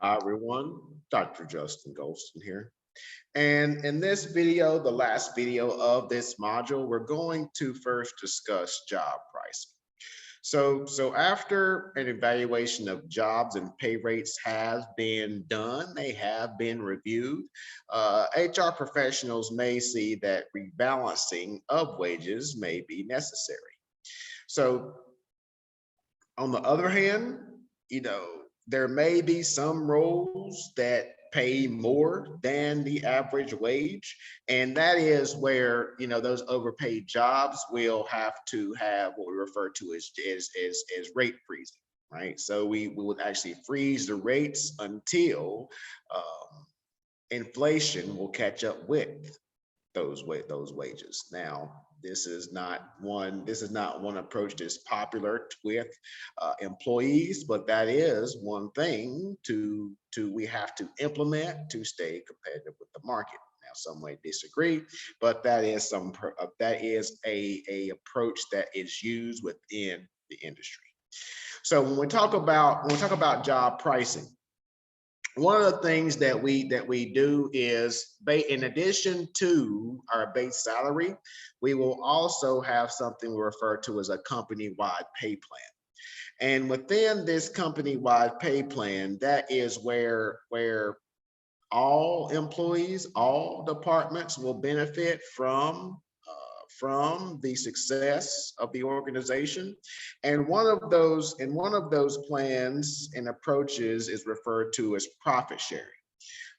Hi everyone, Dr. Justin Golston here. And in this video, the last video of this module, we're going to first discuss job pricing. So after an evaluation of jobs and pay rates has been done, they have been reviewed, HR professionals may see that rebalancing of wages may be necessary. So on the other hand, there may be some roles that pay more than the average wage. And that is where, those overpaid jobs will have to have what we refer to as rate freezing, right? So we would actually freeze the rates until inflation will catch up with those wages. Now, this is not one approach that's popular with employees, but that is one thing to we have to implement to stay competitive with the market. Now, some may disagree, but that is a approach that is used within the industry. So when we talk about job pricing, one of the things that we do is, in addition to our base salary, we will also have something we refer to as a company-wide pay plan. And within this company-wide pay plan, that is where all employees, all departments will benefit from the success of the organization. And one of those plans and approaches is referred to as profit sharing.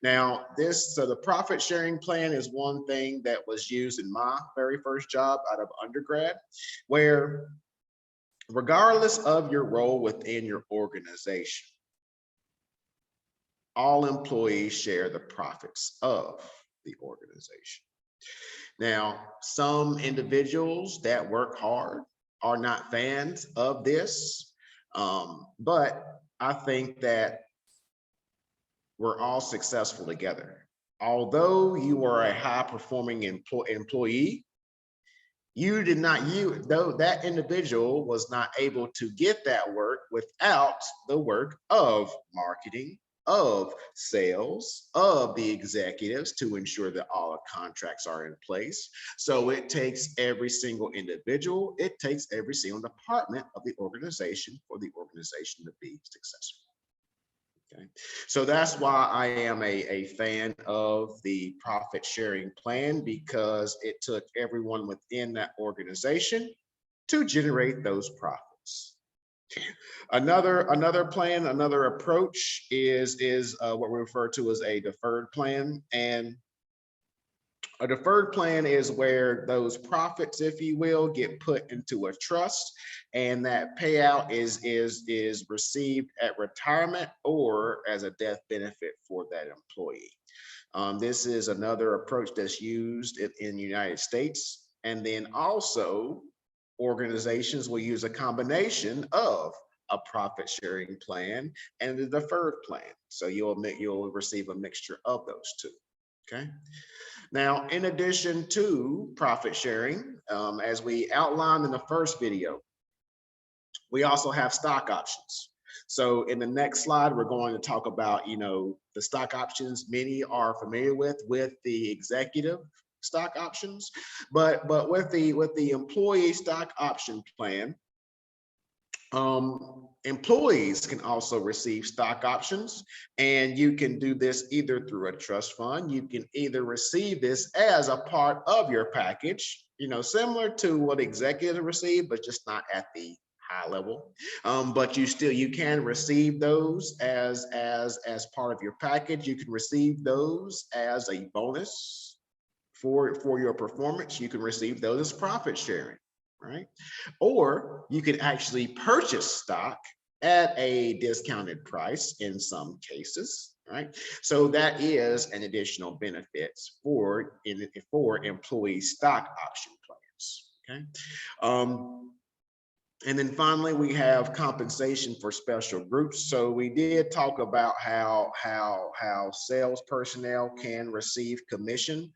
Now, the profit sharing plan is one thing that was used in my very first job out of undergrad, where regardless of your role within your organization, all employees share the profits of the organization. Now, some individuals that work hard are not fans of this, but I think that we're all successful together. Although you are a high-performing employee, though that individual was not able to get that work without the work of marketing, of sales, of the executives to ensure that all the contracts are in place. So it takes every single individual, it takes every single department of the organization for the organization to be successful. Okay, so that's why I am a fan of the profit sharing plan, because it took everyone within that organization to generate those profits. Another plan, another approach is what we refer to as a deferred plan. And a deferred plan is where those profits, if you will, get put into a trust, and that payout is received at retirement or as a death benefit for that employee. This is another approach that's used in the United States. And then also organizations will use a combination of a profit sharing plan and the deferred plan. So you'll receive a mixture of those two. Okay. Now, in addition to profit sharing, as we outlined in the first video, we also have stock options. So in the next slide, we're going to talk about, the stock options many are familiar with the executive stock options, but with the employee stock option plan, employees can also receive stock options, and you can do this either through a trust fund. You can either receive this as a part of your package, similar to what executives receive, but just not at the high level. But you can receive those as part of your package. You can receive those as a bonus for your performance. You can receive those as profit sharing, right? Or you can actually purchase stock at a discounted price in some cases, right? So that is an additional benefit for employee stock option plans, okay? And then finally, we have compensation for special groups. So we did talk about how sales personnel can receive commission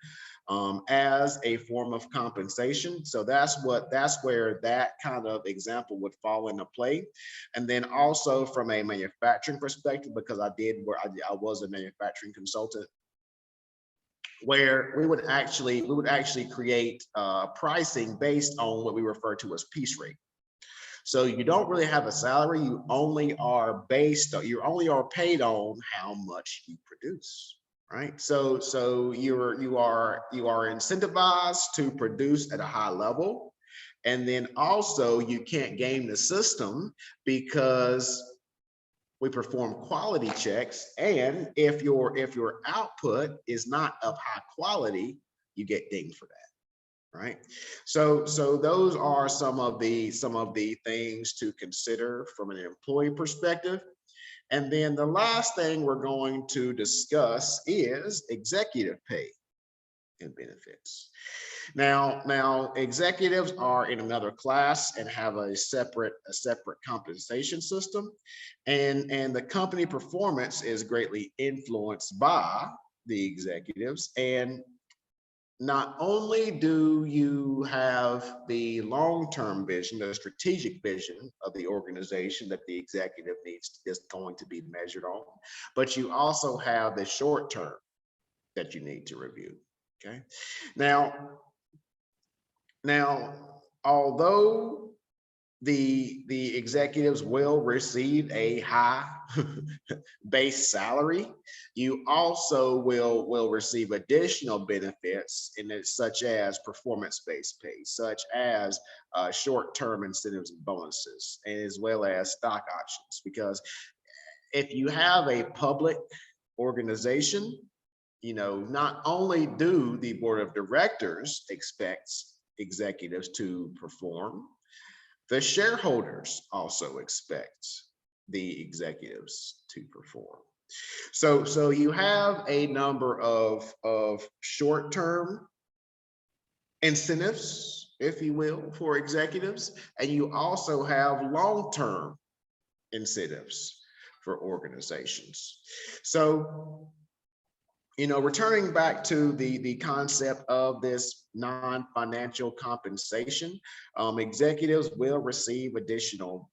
as a form of compensation. So that's where that kind of example would fall into play. And then also from a manufacturing perspective, because I was a manufacturing consultant, where we would actually create pricing based on what we refer to as piece rate. So you don't really have a salary. You only are paid on how much you produce, right? So you are incentivized to produce at a high level. And then also you can't game the system because we perform quality checks. And if your output is not of high quality, you get dinged for that, right? So those are some of the things to consider from an employee perspective. And then the last thing we're going to discuss is executive pay and benefits. Now executives are in another class and have a separate compensation system, and the company performance is greatly influenced by the executives. And not only do you have the long-term vision, the strategic vision of the organization that the executive is going to be measured on, but you also have the short term that you need to review. Okay. Now, although the executives will receive a high base salary, you also will receive additional benefits in it, such as performance-based pay, such as short-term incentives and bonuses, as well as stock options. Because if you have a public organization, not only do the board of directors expect executives to perform, the shareholders also expect the executives to perform. So you have a number of short-term incentives, if you will, for executives, and you also have long-term incentives for organizations. So, returning back to the concept of this non-financial compensation, executives will receive additional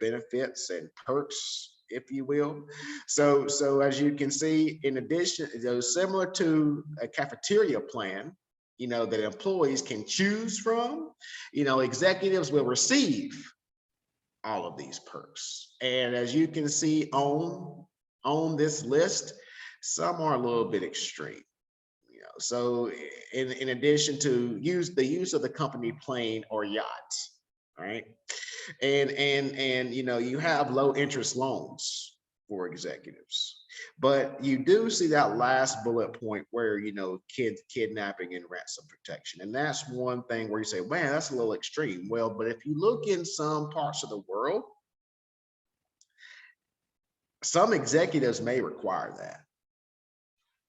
benefits and perks, if you will. So as you can see, in addition, similar to a cafeteria plan, that employees can choose from, executives will receive all of these perks. And as you can see on this list, some are a little bit extreme. So in addition to the use of the company plane or yacht, right? And you have low interest loans for executives. But you do see that last bullet point where, kidnapping and ransom protection. And that's one thing where you say, man, that's a little extreme. Well, but if you look in some parts of the world, some executives may require that.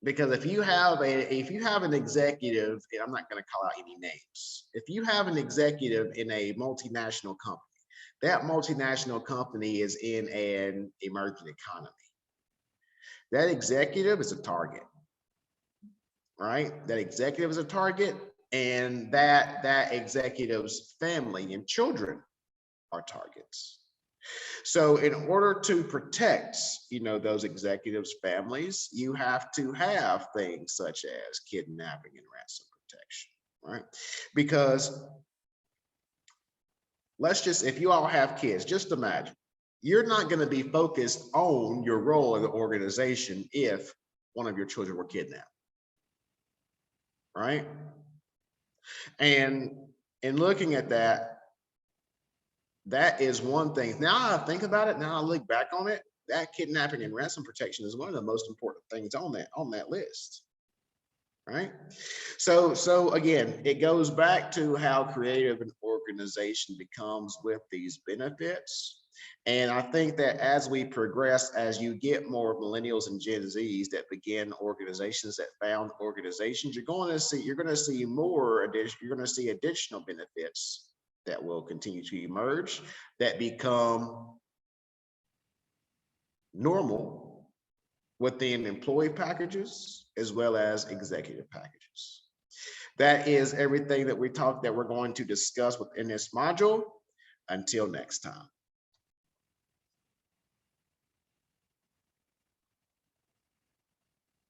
Because if you have an executive, and I'm not going to call out any names, if you have an executive in a multinational company, that multinational company is in an emerging economy, that executive is a target, right? That executive is a target, and that executive's family and children are targets. So in order to protect, those executives' families, you have to have things such as kidnapping and ransom protection, right? Because if you all have kids, just imagine, you're not going to be focused on your role in the organization if one of your children were kidnapped, right? And in looking at that, that is one thing. Now I think about it, now I look back on it, that kidnapping and ransom protection is one of the most important things on that list, right? So again, it goes back to how creative an organization becomes with these benefits. And I think that as we progress, as you get more millennials and Gen Zs that begin organizations, that found organizations, you're going to see additional benefits that will continue to emerge, that become normal within employee packages as well as executive packages. that is everything that we're going to discuss within this module. Until next time.